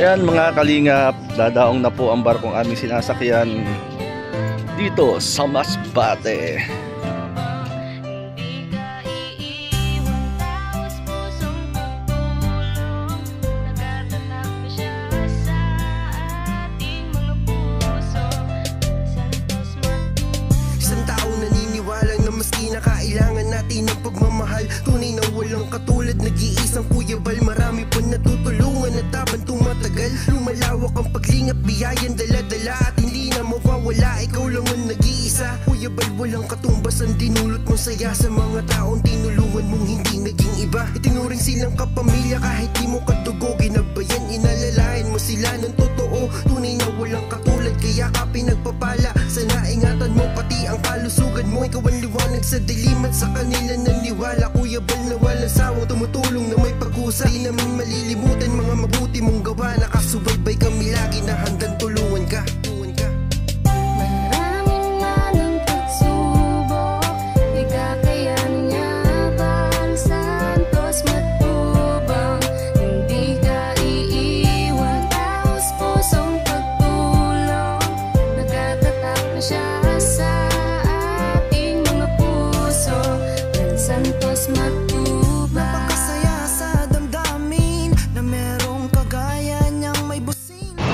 Ayan mga kalingap, dadaong na po ang barkong aming sinasakyan dito sa Masbate. Kailangan natin ng pagmamahal, tunay na walang katulad. Nag-iisang Kuya Bal, marami pa natutulungan at habang tumatagal, lumalawak ang paglingap, biyayan dala-dala at hindi na mawawala. Ikaw lang ang nag-iisa, Kuya Bal, walang katumbas ang dinulot mong saya sa mga taong tinulungan mong hindi naging iba. Itinuring silang kapamilya kahit di mo katugo, ginabayan, inalalayan mo sila ng totoo. Tunay na walang katulad, kaya ka pinagpapala. Sana ingatan mo pati ang kalusugan mo. Ikaw ang liwanag sa dilim at sa kanila naniwala. Kuya Bal na walang sawang tumutulong na may pag-usa. Di namin malilimutan mga mabuti mong gawa. Nakasubaybay kami lagi na handang tulungan ka.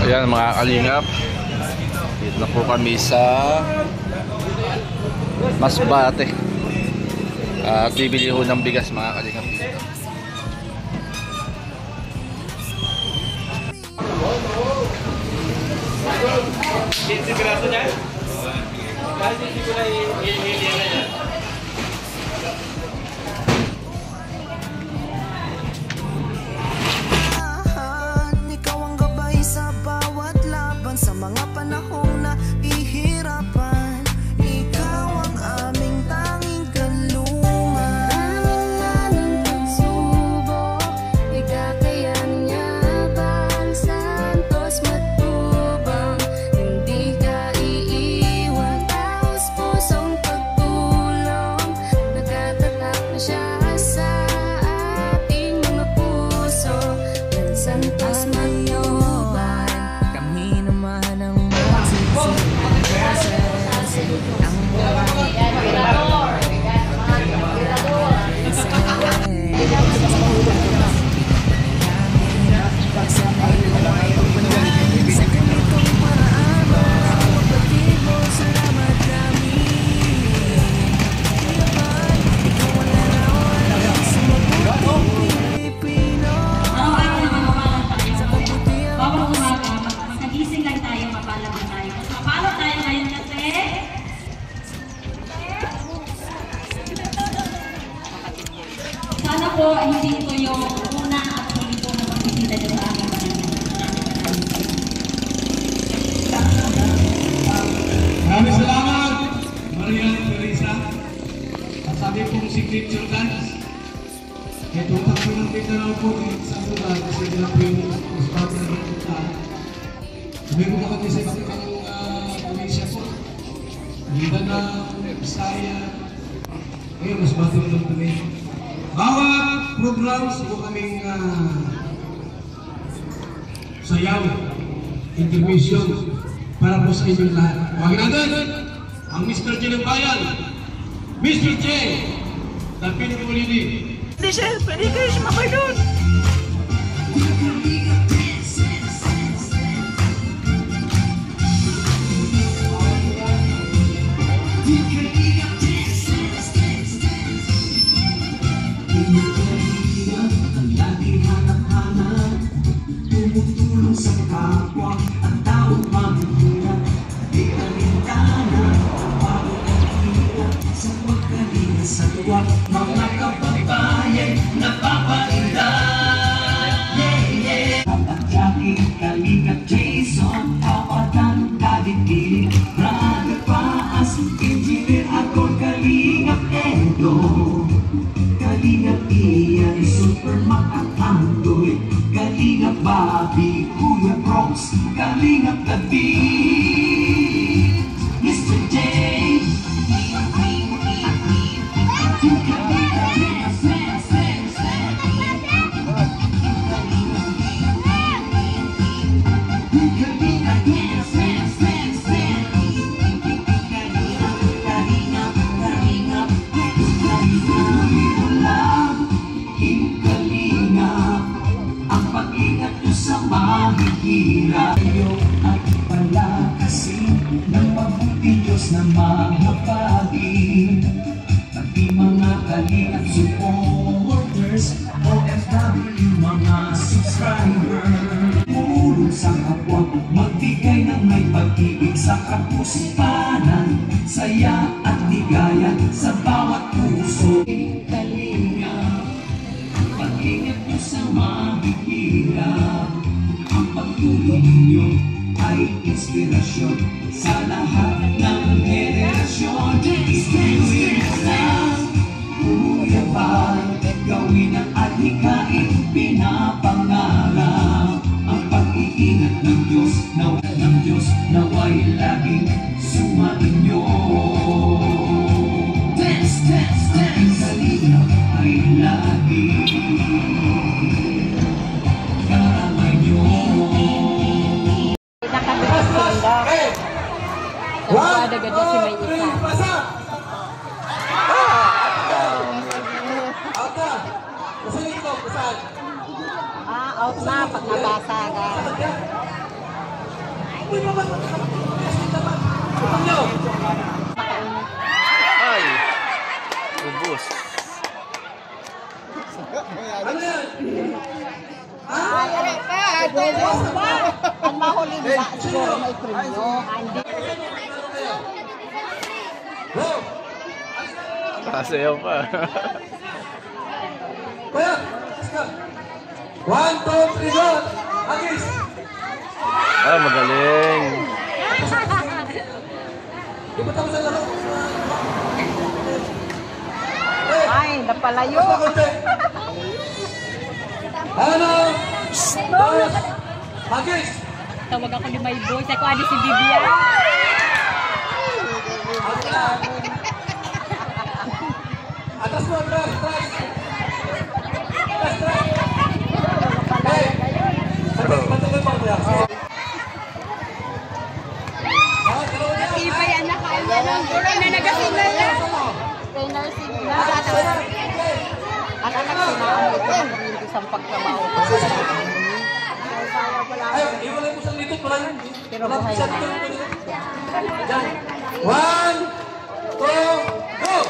Ayan mga kalingap, dito na po kami sa Masbate at bibili ho ng bigas mga kalingap. Sa mga panahong na ihirapan, ikaw ang aming tanging kalungan. Maraming pagsubok, ikakayan niya Bal Santos Matubang. Hindi ka iiwan, taos pusong pagtulong. Nagtatatag na siya sa ating mga puso. Bal Santos Matubang. Sana po hindi ito yung una at huli po na magbisita dyan sa aming maraming salamat, Maria Teresa. At sabi pong signature dance, kaya tutak po ng Mindanao po sa lugar kasi nila po yung Masbate na rinpunta. Sabi po naman sa iba't ibang probinsya po, Mindanao, Bisaya, ngayon Masbate na lang kami. Bawat programs po kaming sayaw, intermission para po sa inyong lahat. Huwag natin ang Mr. J ng Bayan, Mr. J, Lapin Kulini. Hindi sir, pwede kayo sumakay doon. Tumutulong sa kapwa at taong mahirap. Di alintana, bago ang hirap. Sa pagkalinga sa tuwa, mga kababayan napapainda. At Jackie, Kalingap Jason, Kapatan, David Gili, Brother Paas, Engineer Akor, Kalingap Edo, Kalingap Ian, Superman at Anggoy, Kalingap Bobby, Kuya Bronx, Kalingap David, Mr. J, Kalingap mahihirap tayo at palakasin ng mabuti Diyos na mahabagin. Pati mga kalingap supporters, OFW mga subscriber, tumulong sa kapwa, magbigay ng may pag-ibig sa kapusipanan, saya at ligaya sa bawat puso. Kalingap, pag-ingat nyo sa mahihirap, ang pagtulong nyo ay inspirasyon sa lahat ng henerasyon. Ituloy lang, Kuya Bal, gawin ang adhikain pinapangarap. Ang pag-iingat ng Diyos naway laging sumainyo. Dance, dance, dance, ang kalingap ay laging karamay nyo. Agad si may isa. Out na pag nabasa ka. Ay! Ubus. Ang mahuli ba? Siguro may premyo. Pasayaw pa. Kuya, let's go. 1, 2, 3, go! Agis! Ah, magaling. Ipot ako sa laro. Ay, napalayo. Ano? Dos! Agis! Tawag ako ni my boy. Sa ko adi si Bibian. Atas mo, atas! Atas! Atas! Hey! Patuloy pa kuya. Iba yan na kaya ng gulay na nagasignal na. Kay nursing na. Ang anak ko na ang ito ng isang pagtrabaho. Ay, iwalay mo sa litot. Wala yun. Pero buhay na. 1, 2, go!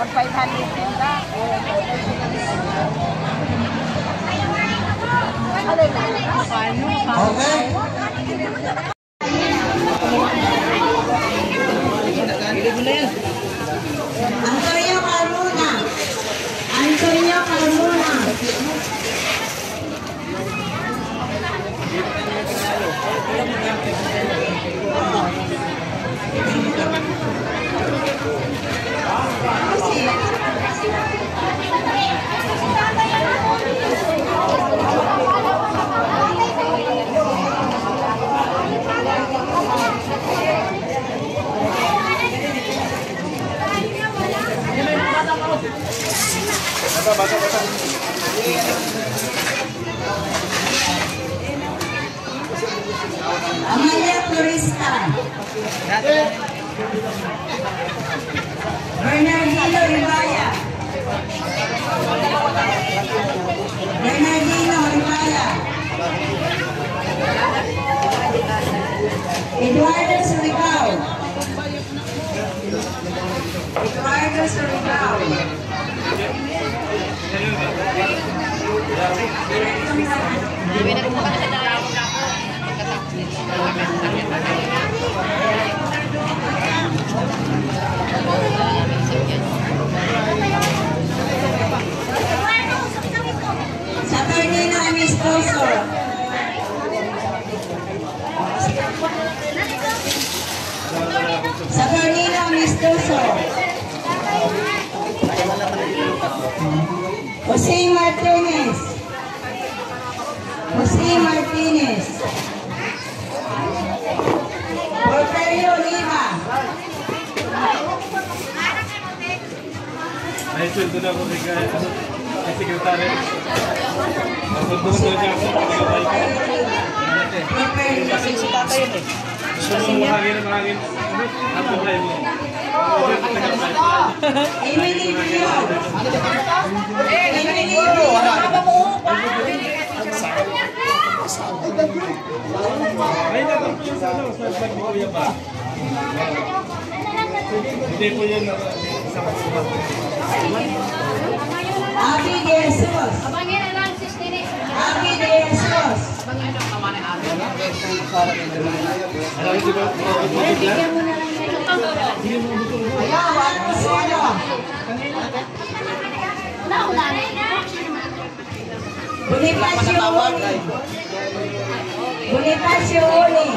Ang 500 din ba? Okay? Antonio Carmona. Antonio Carmona. Amalia Florista. Bernardino Ribaya. Bernardino Ribaya. Eduardo Surigao. Eduardo Surigao. Saturnino Amistoso. Saturnino Amistoso. Jose Martinez. Jose Martinez. Porterio Lima. Ay, sweldo na ako kay sekretary. Sweldo ko talaga ako. Kasi si tatay yun eh. Kasi niya. Happy tayo mo. Hindi po yun. Happy Jesus. Happy Jesus. Bonifacio Uli.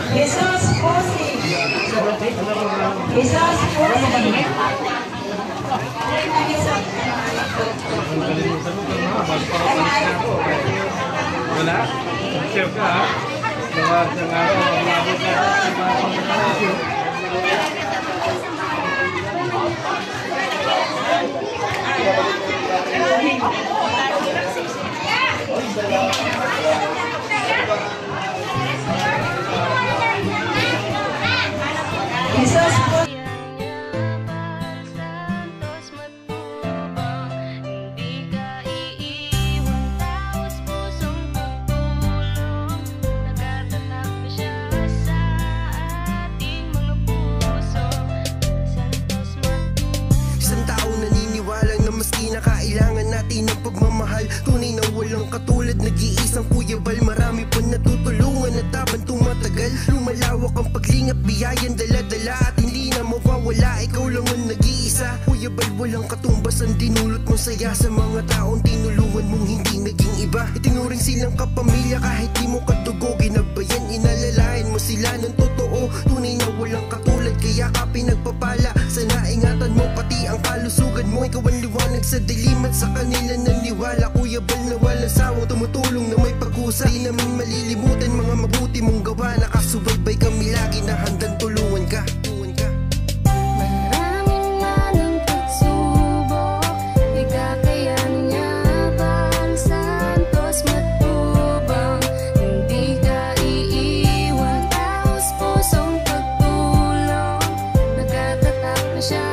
Jesus Pusi. Jesus Pusi. Wala? Sure ka ha? Sa araw, umabot na sa mga pangkakasyon. Jesus Pusi. Kailangan natin ng pagmamahal, tunay na walang katulad. Nag-iisang Kuya Bal, marami pa natutulungan at habang tumatagal, lumalawak ang paglingap, biyayan dala-dala at hindi na mawawala. Ikaw lang ang nag-iisa, Kuya Bal, walang katumbas ang dinulot mong saya sa mga taong tinulungan mong hindi naging iba. Itinuring silang kapamilya kahit di mo kadugo, ginabayan, inalalayan mo sila ng totoo. Tunay na walang katulad, kaya ka pinagpapala. Sana ingatan mo pati ang kalusugan mo. Ikaw ang liwanag sa dilim at sa kanila naniwala. Kuya Bal na walang sawang tumutulong na may pag-usa. Di namin malilimutan mga mabuti mong gawa. Nakasubaybay kami lagi na handang tulungan ka. Maraming manang pagsubok, ikakayan niya Bal Santos matubang. Hindi ka iiwan, taos pusong pagtulong. Nagtatatap na siya